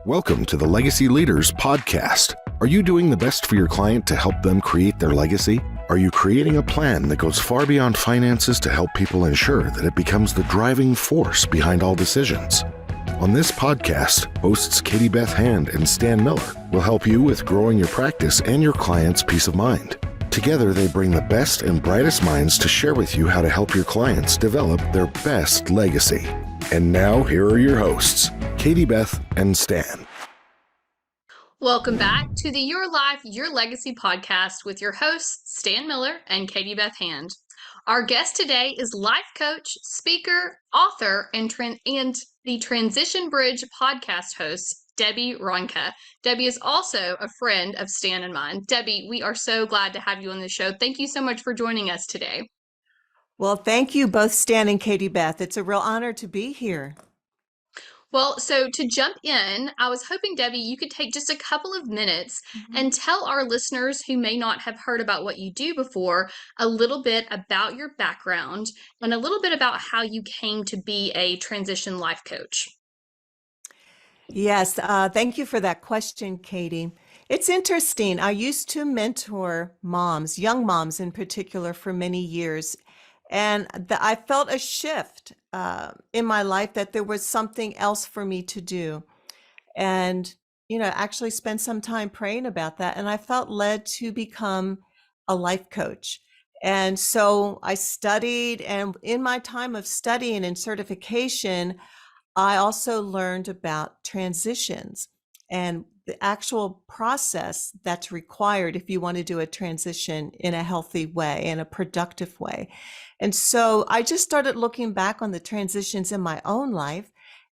Welcome to the Legacy Leaders Podcast. Are you doing the best for your client to help them create their legacy? Are you creating a plan that goes far beyond finances to help people ensure that it becomes the driving force behind all decisions? On this podcast, hosts Katie Beth Hand and Stan Miller will help you with growing your practice and your clients' peace of mind. Together, they bring the best and brightest minds to share with you how to help your clients develop their best legacy. And now, here are your hosts, Katie Beth and Stan. Welcome back to the Your Life, Your Legacy podcast with your hosts, Stan Miller and Katie Beth Hand. Our guest today is life coach, speaker, author, and the Transition Bridge podcast host, Debi Ronca. Debi is also a friend of Stan and mine. Debi, we are so glad to have you on the show. Thank you so much for joining us today. Well, thank you both, Stan and Katie Beth. It's a real honor to be here. Well, so to jump in, I was hoping, Debi, you could take just a couple of minutes and tell our listeners who may not have heard about what you do before a little bit about your background and a little bit about how you came to be a transition life coach. Yes, thank you for that question, Katie. It's interesting. I used to mentor moms, young moms in particular, for many years. And I felt a shift in my life that there was something else for me to do. And, actually spent some time praying about that. And I felt led to become a life coach. And so I studied, and in my time of studying and certification, I also learned about transitions and the actual process that's required if you want to do a transition in a healthy way, in a productive way. And so I just started looking back on the transitions in my own life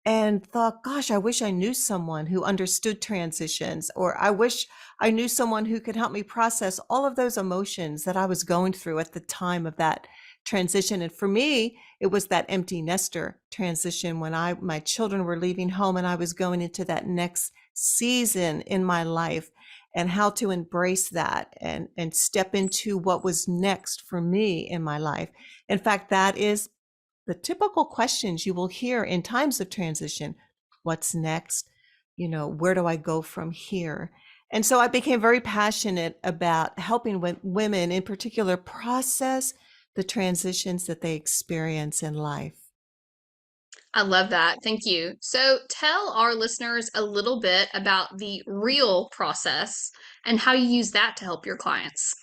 and thought, gosh, I wish I knew someone who understood transitions, or I wish I knew someone who could help me process all of those emotions that I was going through at the time of that transition. And for me, it was that empty nester transition when my children were leaving home and I was going into that next season in my life, and how to embrace that and step into what was next for me in my life. In fact, that is the typical questions you will hear in times of transition. What's next? Where do I go from here? And so I became very passionate about helping women in particular process the transitions that they experience in life. I love that. Thank you. So tell our listeners a little bit about the real process and how you use that to help your clients.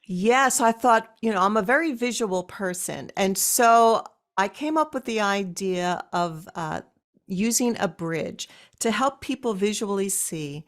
Yes, I thought, I'm a very visual person. And so I came up with the idea of using a bridge to help people visually see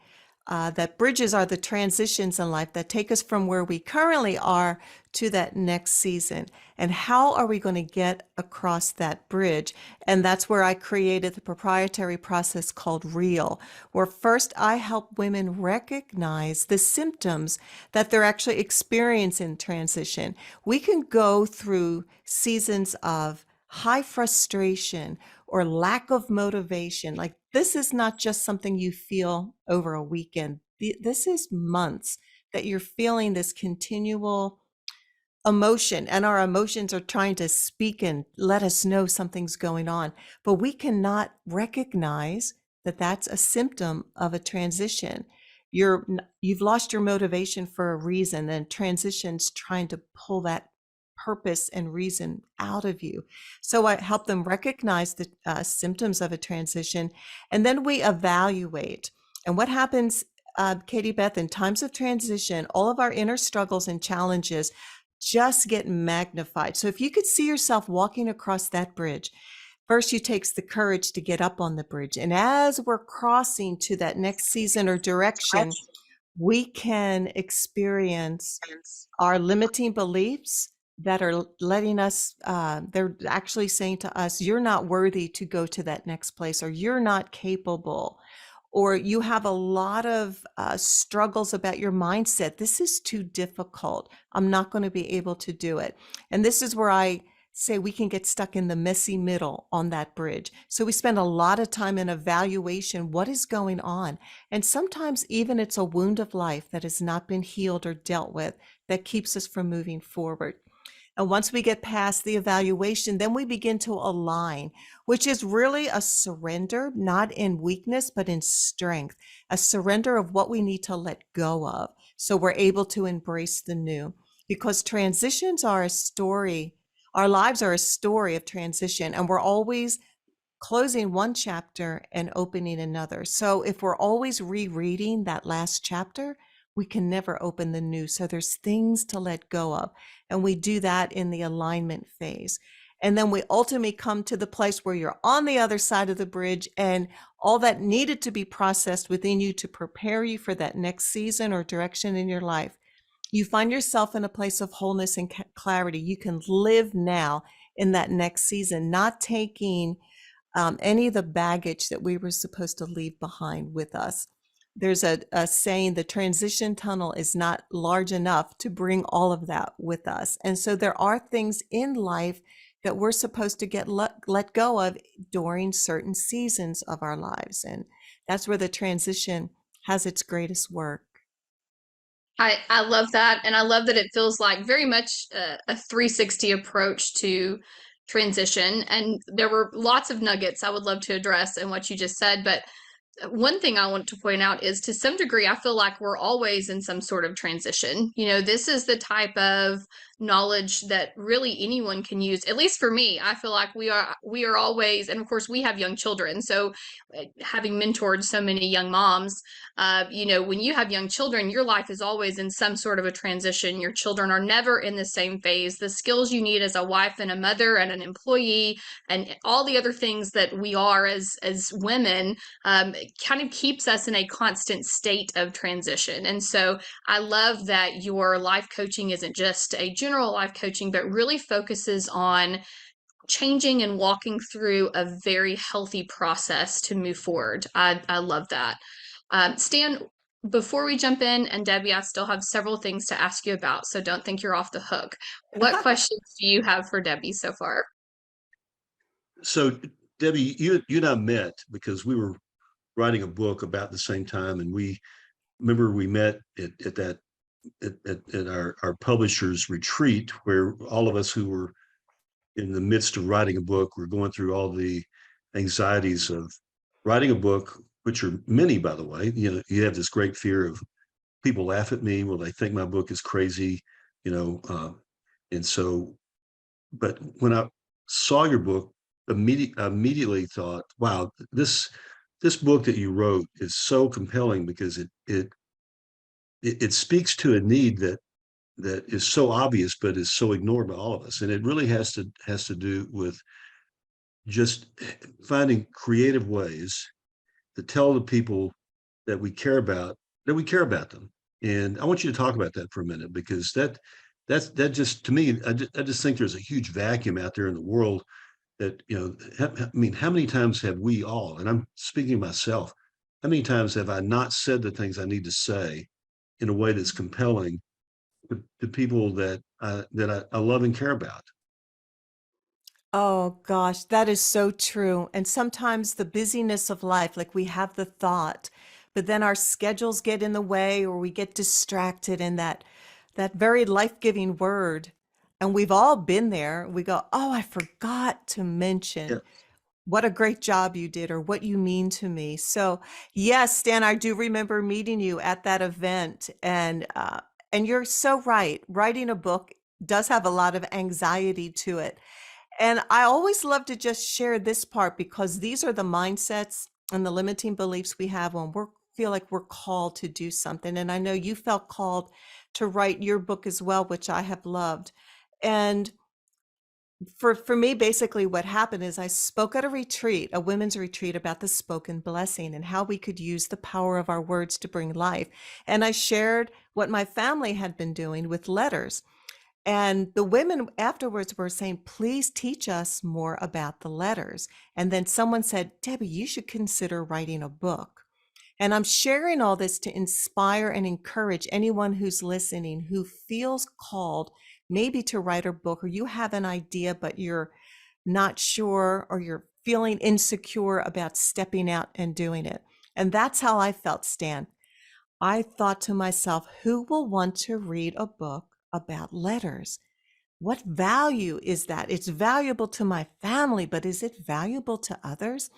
that bridges are the transitions in life that take us from where we currently are to that next season. And how are we going to get across that bridge? And that's where I created the proprietary process called REAL, where first I help women recognize the symptoms that they're actually experiencing in transition. We can go through seasons of high frustration or lack of motivation. Like, this is not just something you feel over a weekend. This is months that you're feeling this continual emotion, and our emotions are trying to speak and let us know something's going on. But we cannot recognize that that's a symptom of a transition. You've lost your motivation for a reason, and transition's trying to pull that purpose and reason out of you. So I help them recognize the symptoms of a transition, and then we evaluate. And what happens, Katie Beth, in times of transition, all of our inner struggles and challenges just get magnified. So if you could see yourself walking across that bridge, first it takes the courage to get up on the bridge. And as we're crossing to that next season or direction, we can experience our limiting beliefs that are letting us, they're actually saying to us, you're not worthy to go to that next place, or you're not capable, or you have a lot of struggles about your mindset. This is too difficult. I'm not going to be able to do it. And this is where I say we can get stuck in the messy middle on that bridge. So we spend a lot of time in evaluation. What is going on? And sometimes even it's a wound of life that has not been healed or dealt with that keeps us from moving forward. And once we get past the evaluation, then we begin to align, which is really a surrender, not in weakness, but in strength, a surrender of what we need to let go of. So we're able to embrace the new, because transitions are a story. Our lives are a story of transition, and we're always closing one chapter and opening another. So if we're always rereading that last chapter, we can never open the new. So there's things to let go of. And we do that in the alignment phase. And then we ultimately come to the place where you're on the other side of the bridge, and all that needed to be processed within you to prepare you for that next season or direction in your life. You find yourself in a place of wholeness and clarity. You can live now in that next season, not taking any of the baggage that we were supposed to leave behind with us. There's a saying, the transition tunnel is not large enough to bring all of that with us. And so there are things in life that we're supposed to get let go of during certain seasons of our lives. And that's where the transition has its greatest work. I love that. And I love that it feels like very much a 360 approach to transition. And there were lots of nuggets I would love to address in what you just said. But one thing I want to point out is, to some degree, I feel like we're always in some sort of transition. You know, this is the type of knowledge that really anyone can use. At least for me, I feel like we are always, and of course we have young children. So having mentored so many young moms, you know, when you have young children, your life is always in some sort of a transition. Your children are never in the same phase. The skills you need as a wife and a mother and an employee and all the other things that we are as women, kind of keeps us in a constant state of transition. And so I love that your life coaching isn't just a general life coaching, but really focuses on changing and walking through a very healthy process to move forward. I love that. Stan, before we jump in, and Debbie, I still have several things to ask you about, so don't think you're off the hook. What questions do you have for Debbie so far? So, Debbie, you and I met because we were writing a book about the same time, and we met at our publisher's retreat, where all of us who were in the midst of writing a book were going through all the anxieties of writing a book, which are many, by the way. You know, you have this great fear of people laugh at me, will they think my book is crazy, you know, and so, but when I saw your book, immediately thought, wow, this book that you wrote is so compelling, because it speaks to a need that is so obvious but is so ignored by all of us. And it really has to do with just finding creative ways to tell the people that we care about them. And I want you to talk about that for a minute, because that just, to me, I just think there's a huge vacuum out there in the world that, you know, I mean, how many times have we all, and I'm speaking of myself, how many times have I not said the things I need to say in a way that's compelling to people that I love and care about? Oh gosh, that is so true. And sometimes the busyness of life, like we have the thought, but then our schedules get in the way, or we get distracted in that very life-giving word. And we've all been there. We go, "Oh, I forgot to mention Yeah. what a great job you did, or what you mean to me." So, yes, Stan, I do remember meeting you at that event, and you're so right. Writing a book does have a lot of anxiety to it. And I always love to just share this part, because these are the mindsets and the limiting beliefs we have when we feel like we're called to do something. And I know you felt called to write your book as well, which I have loved. And for me, basically what happened is I spoke at a retreat, a women's retreat, about the spoken blessing and how we could use the power of our words to bring life. And I shared what my family had been doing with letters. And the women afterwards were saying, "Please teach us more about the letters." And then someone said, "Debbie, you should consider writing a book." And I'm sharing all this to inspire and encourage anyone who's listening, who feels called maybe to write a book, or you have an idea, but you're not sure, or you're feeling insecure about stepping out and doing it. And that's how I felt, Stan. I thought to myself, who will want to read a book about letters? what value is that? It's valuable to my family, but is it valuable to others?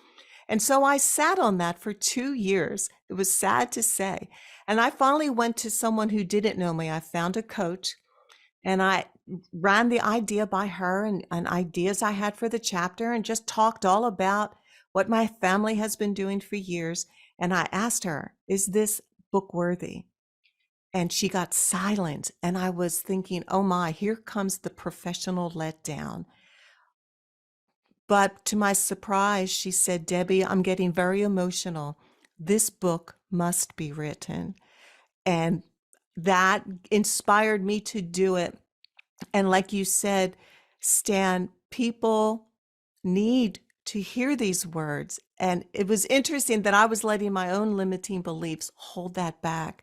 And so I sat on that for 2 years. It was sad to say. And I finally went to someone who didn't know me. I found a coach and I ran the idea by her and ideas I had for the chapter and just talked all about what my family has been doing for years. And I asked her, is this book worthy? And she got silent. And I was thinking, oh my, here comes the professional letdown. But to my surprise, she said, Debbie, I'm getting very emotional. This book must be written. And that inspired me to do it. And like you said, Stan, people need to hear these words. And it was interesting that I was letting my own limiting beliefs hold that back.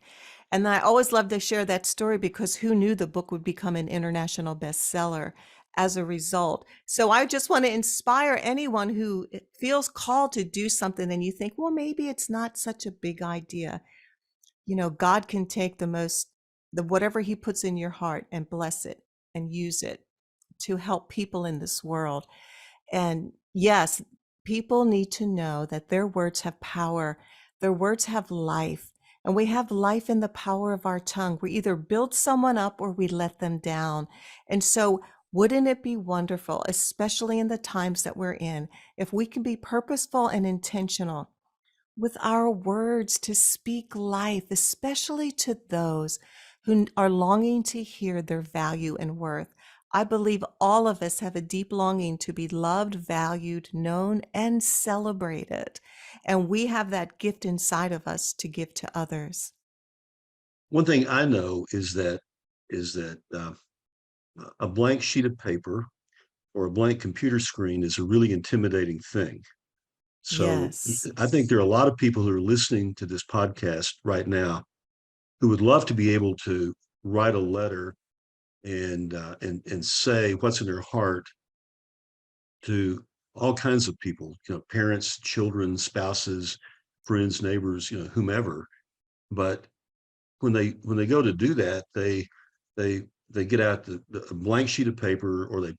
And I always love to share that story because who knew the book would become an international bestseller as a result? So I just want to inspire anyone who feels called to do something and you think, well, maybe it's not such a big idea. You know, God can take the whatever he puts in your heart and bless it and use it to help people in this world. And yes, people need to know that their words have power. Their words have life. And we have life in the power of our tongue. We either build someone up or we let them down. And so wouldn't it be wonderful, especially in the times that we're in, if we can be purposeful and intentional with our words to speak life, especially to those who are longing to hear their value and worth. I believe all of us have a deep longing to be loved, valued, known, and celebrated. And we have that gift inside of us to give to others. One thing I know is that a blank sheet of paper or a blank computer screen is a really intimidating thing. So Yes. I think there are a lot of people who are listening to this podcast right now who would love to be able to write a letter and say what's in their heart to all kinds of people, parents, children, spouses, friends, neighbors, whomever. But when they go to do that, they they get out the blank sheet of paper, or they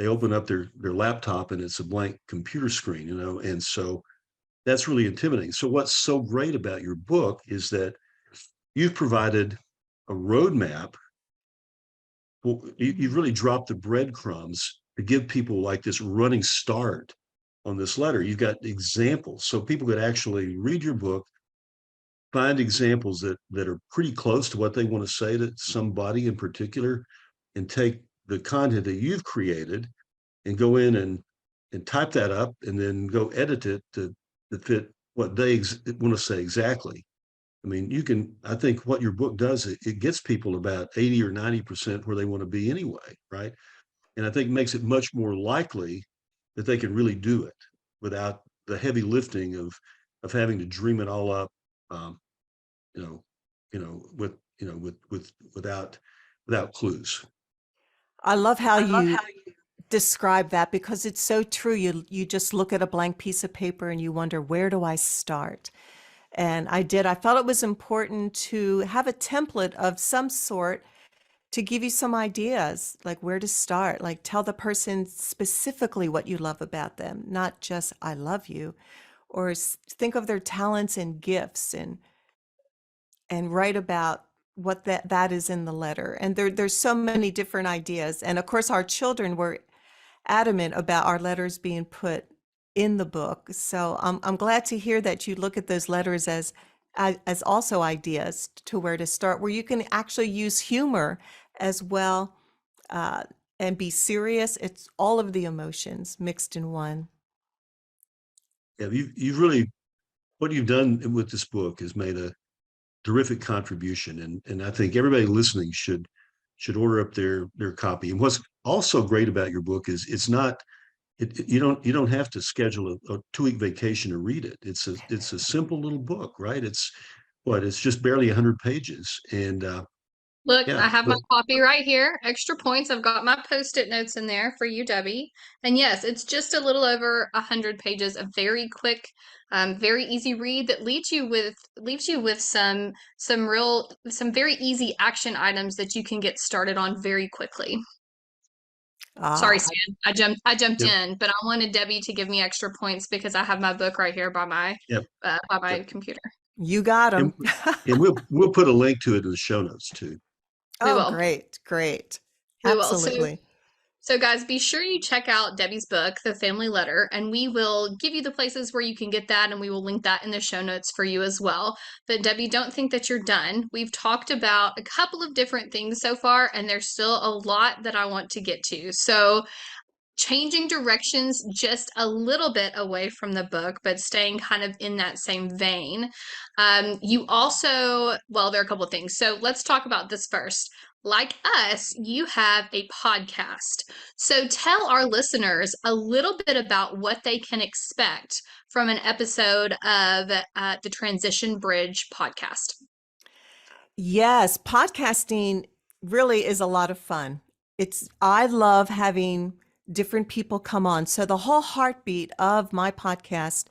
open up their laptop and it's a blank computer screen, and so that's really intimidating. So what's so great about your book is that you've provided a roadmap. Well, you've really dropped the breadcrumbs to give people like this running start on this letter. You've got examples so people could actually read your book, find examples that are pretty close to what they want to say to somebody in particular, and take the content that you've created and go in and type that up and then go edit it to fit what they want to say exactly. I mean, I think what your book does, it gets people about 80 or 90% where they want to be anyway, right? And I think makes it much more likely that they can really do it without the heavy lifting of having to dream it all up, um, you know, without clues. I love how you describe that because it's so true. You just look at a blank piece of paper and you wonder, where do I start? And I felt it was important to have a template of some sort to give you some ideas, like where to start, like tell the person specifically what you love about them, not just I love you, or think of their talents and gifts and write about what that is in the letter. And there's so many different ideas. And of course, our children were adamant about our letters being put in the book. So I'm glad to hear that you look at those letters as also ideas to where to start, where you can actually use humor as well, uh, and be serious. It's all of the emotions mixed in one. Yeah, you've really, what you've done with this book has made a terrific contribution, and I think everybody listening should order up their copy. And what's also great about your book is it's not you don't have to schedule a 2-week vacation to read it. It's a simple little book, right? It's just barely 100 pages, and Look, yeah, I have my but copy right here. Extra points. I've got my post-it notes in there for you, Debbie. And yes, it's just a little over 100 pages, a very quick, very easy read that leaves you with some very easy action items that you can get started on very quickly. Sorry, Ah, Stan. I jumped Yep. in, but I wanted Debbie to give me extra points because I have my book right here Yep. by my Yep. computer. you got And, them. and we'll put a link to it in the show notes too. We Oh, will. great, great. We will. So Absolutely. So, guys, be sure you check out Debbie's book, The Family Letter, and we will give you the places where you can get that, and we will link that in the show notes for you as well. But, Debbie, don't think that you're done. We've talked about a couple of different things so far, and there's still a lot that I want to get to. So, changing directions just a little bit away from the book, but staying kind of in that same vein. You also, well, there are a couple of things. So let's talk about this first. Like us, you have a podcast. So tell our listeners a little bit about what they can expect from an episode of the Transition Bridge podcast. Yes, podcasting really is a lot of fun. I love having different people come on. So the whole heartbeat of my podcast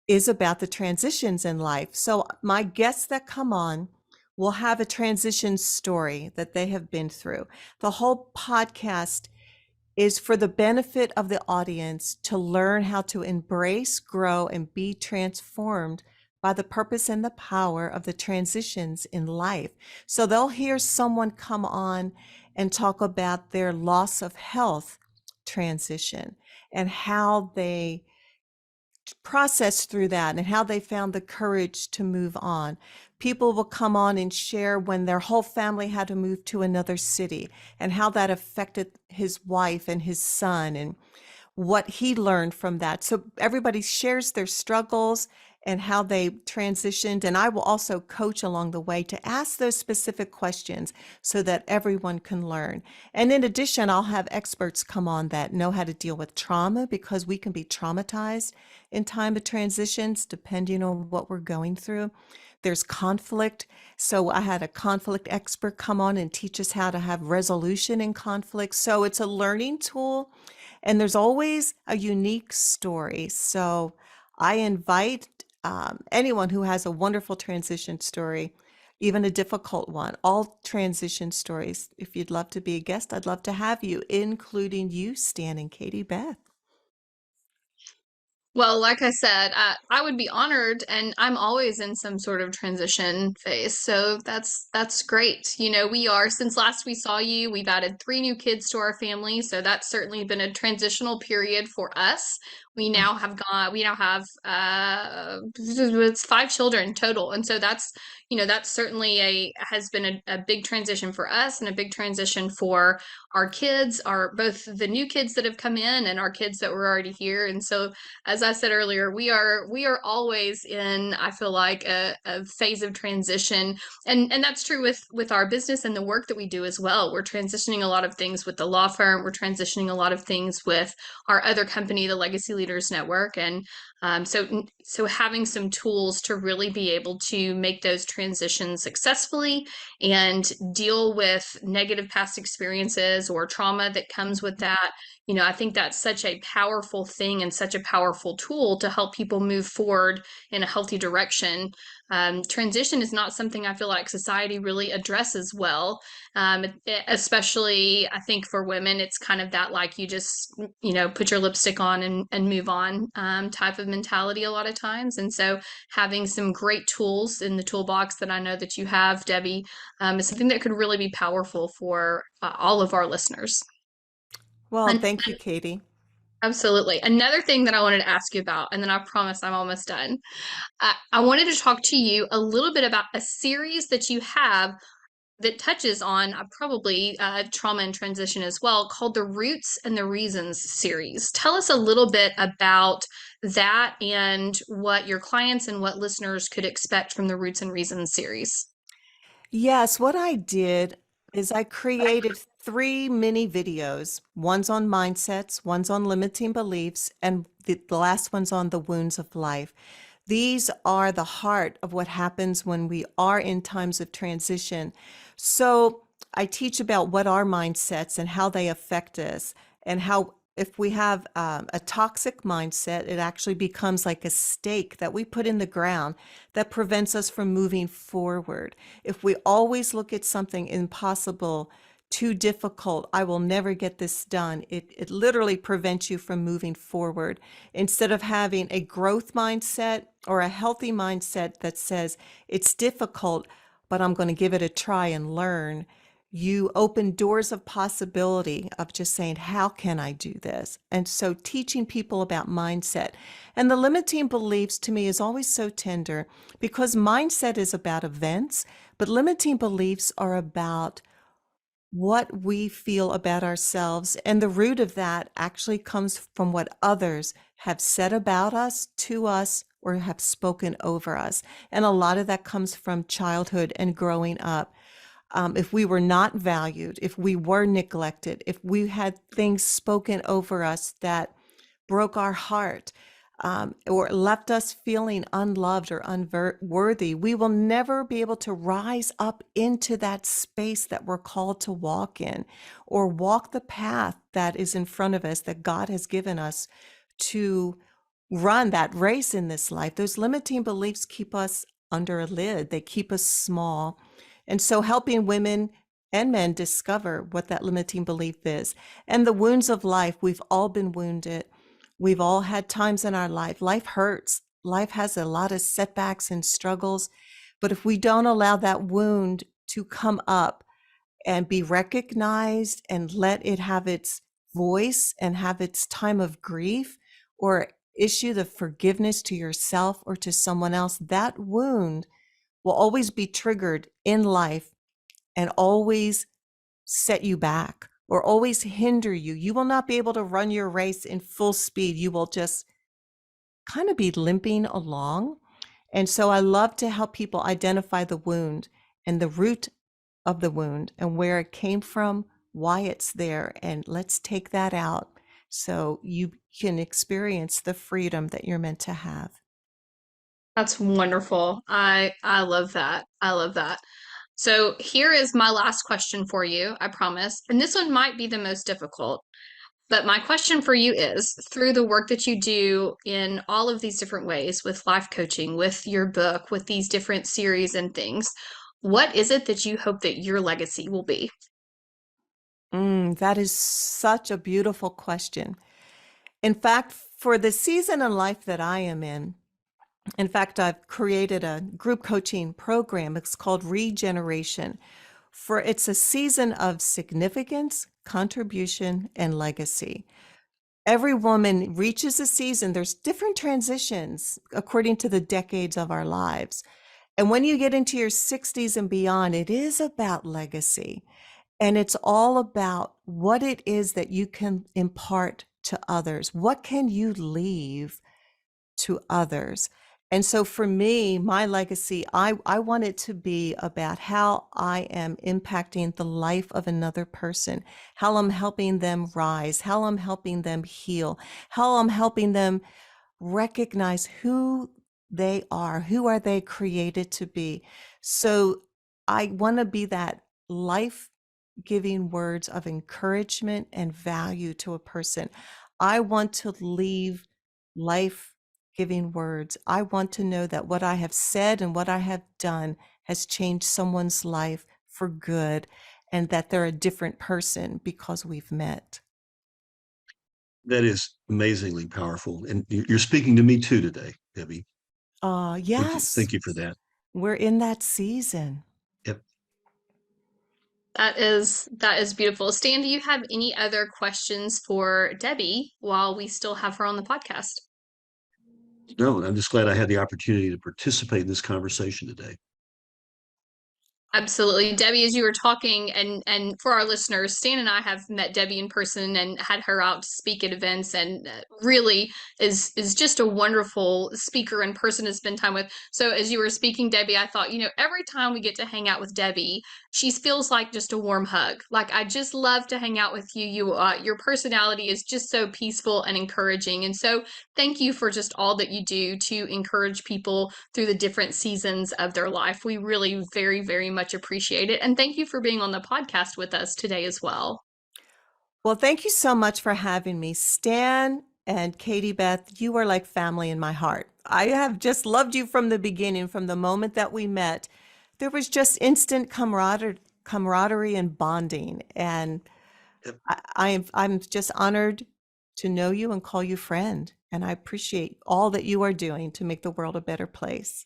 is about the transitions in life. So my guests that come on will have a transition story that they have been through. The whole podcast is for the benefit of the audience to learn how to embrace, grow, and be transformed by the purpose and the power of the transitions in life. So they'll hear someone come on and talk about their loss of health transition and how they processed through that and how they found the courage to move on. People will come on and share when their whole family had to move to another city and how that affected his wife and his son and what he learned from that. So everybody shares their struggles and how they transitioned. And I will also coach along the way to ask those specific questions so that everyone can learn. And in addition, I'll have experts come on that know how to deal with trauma because we can be traumatized in time of transitions depending on what we're going through. There's conflict. So I had a conflict expert come on and teach us how to have resolution in conflict. So it's a learning tool and there's always a unique story. So I invite anyone who has a wonderful transition story, even a difficult one, all transition stories. If you'd love to be a guest, I'd love to have you, including you, Stan and Katie Beth. Well, like I said, I would be honored, and I'm always in some sort of transition phase. So that's great. You know, we are since last we saw you, we've added 3 new kids to our family, so that's certainly been a transitional period for us. We now have it's 5 children total, and so that's certainly has been a big transition for us and a big transition for our kids, our both the new kids that have come in and our kids that were already here, and so as I said earlier, we are always in, I feel like, a phase of transition. And that's true with our business and the work that we do as well. We're transitioning a lot of things with the law firm. We're transitioning a lot of things with our other company, the Legacy Leaders Network. And so having some tools to really be able to make those transitions successfully and deal with negative past experiences or trauma that comes with that. You know, I think that's such a powerful thing and such a powerful tool to help people move forward in a healthy direction. Transition is not something I feel like society really addresses well, especially I think for women, it's kind of that like you just, put your lipstick on and move on type of mentality a lot of times. And so having some great tools in the toolbox that I know that you have, Debbie, is something that could really be powerful for all of our listeners. Well, And thank you, Katie. absolutely. Another thing that I wanted to ask you about, and then I promise I'm almost done. I wanted to talk to you a little bit about a series that you have that touches on probably trauma and transition as well, called the Roots and the Reasons series. Tell us a little bit about that and what your clients and what listeners could expect from the Roots and Reasons series. Yes, what I did is I created 3 mini videos. One's on mindsets, one's on limiting beliefs, and the last one's on the wounds of life. These are the heart of what happens when we are in times of transition. So I teach about what are mindsets and how they affect us, and how if we have a toxic mindset, it actually becomes like a stake that we put in the ground that prevents us from moving forward. If we always look at something impossible too difficult. I will never get this done. It literally prevents you from moving forward. Instead of having a growth mindset or a healthy mindset that says it's difficult, but I'm going to give it a try and learn, you open doors of possibility of just saying, how can I do this? And so teaching people about mindset and the limiting beliefs to me is always so tender because mindset is about events, but limiting beliefs are about what we feel about ourselves. And the root of that actually comes from what others have said about us, to us, or have spoken over us. And a lot of that comes from childhood and growing up. If we were not valued, if we were neglected, if we had things spoken over us that broke our heart, or left us feeling unloved or unworthy, we will never be able to rise up into that space that we're called to walk in or walk the path that is in front of us that God has given us to run that race in this life. Those limiting beliefs keep us under a lid. They keep us small. And so helping women and men discover what that limiting belief is. And the wounds of life, we've all been wounded. We've all had times in our life. Life hurts. Life has a lot of setbacks and struggles. But if we don't allow that wound to come up and be recognized and let it have its voice and have its time of grief, or issue the forgiveness to yourself or to someone else, that wound will always be triggered in life and always set you back or always hinder you. You will not be able to run your race in full speed. You will just kind of be limping along. And so I love to help people identify the wound and the root of the wound and where it came from, why it's there. And let's take that out so you can experience the freedom that you're meant to have. That's wonderful. I love that. I love that. So here is my last question for you, I promise. And this one might be the most difficult. But my question for you is, through the work that you do in all of these different ways with life coaching, with your book, with these different series and things, what is it that you hope that your legacy will be? That is such a beautiful question. In fact, for the season in life that I am in fact, I've created a group coaching program. It's called Regeneration. It's a season of significance, contribution, and legacy. Every woman reaches a season. There's different transitions according to the decades of our lives. And when you get into your 60s and beyond, it is about legacy. And it's all about what it is that you can impart to others. What can you leave to others? And so for me, my legacy, I want it to be about how I am impacting the life of another person, how I'm helping them rise, how I'm helping them heal, how I'm helping them recognize who they are, who are they created to be. So I want to be that life-giving words of encouragement and value to a person. I want to leave life-giving words. I want to know that what I have said and what I have done has changed someone's life for good and that they're a different person because we've met. That is amazingly powerful. And you're speaking to me too today, Debbie. Yes, Thank you for that. we're in that season. Yep. That is beautiful. Stan, do you have any other questions for Debi while we still have her on the podcast? No, I'm just glad I had the opportunity to participate in this conversation today. Absolutely. Debi, as you were talking, and for our listeners, Stan and I have met Debi in person and had her out to speak at events, and really is just a wonderful speaker and person to spend time with. So as you were speaking, Debi, I thought, every time we get to hang out with Debi, she feels like just a warm hug. Like, I just love to hang out with you. Your personality is just so peaceful and encouraging. And so thank you for just all that you do to encourage people through the different seasons of their life. We really very, very much appreciate it. And thank you for being on the podcast with us today as well. Well, thank you so much for having me. Stan and Katie Beth, you are like family in my heart. I have just loved you from the beginning, from the moment that we met. There was just instant camaraderie and bonding. And Yep. I'm just honored to know you and call you friend. And I appreciate all that you are doing to make the world a better place.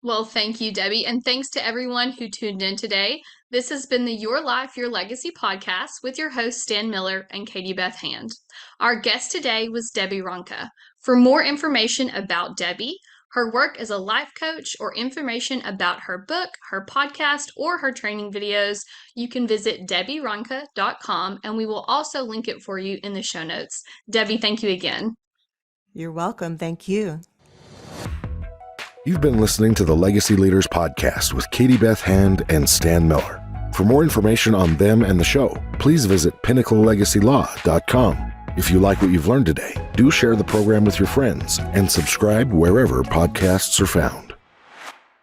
Well, thank you, Debbie. And thanks to everyone who tuned in today. This has been the Your Life, Your Legacy podcast with your hosts, Stan Miller and Katie Beth Hand. Our guest today was Debi Ronca. For more information about Debbie, her work as a life coach, or information about her book, her podcast, or her training videos, you can visit DebiRonca.com, and we will also link it for you in the show notes. Debbie, thank you again. You're welcome. Thank you. You've been listening to the Legacy Leaders Podcast with Katie Beth Hand and Stan Miller. For more information on them and the show, please visit PinnacleLegacyLaw.com. If you like what you've learned today, do share the program with your friends and subscribe wherever podcasts are found.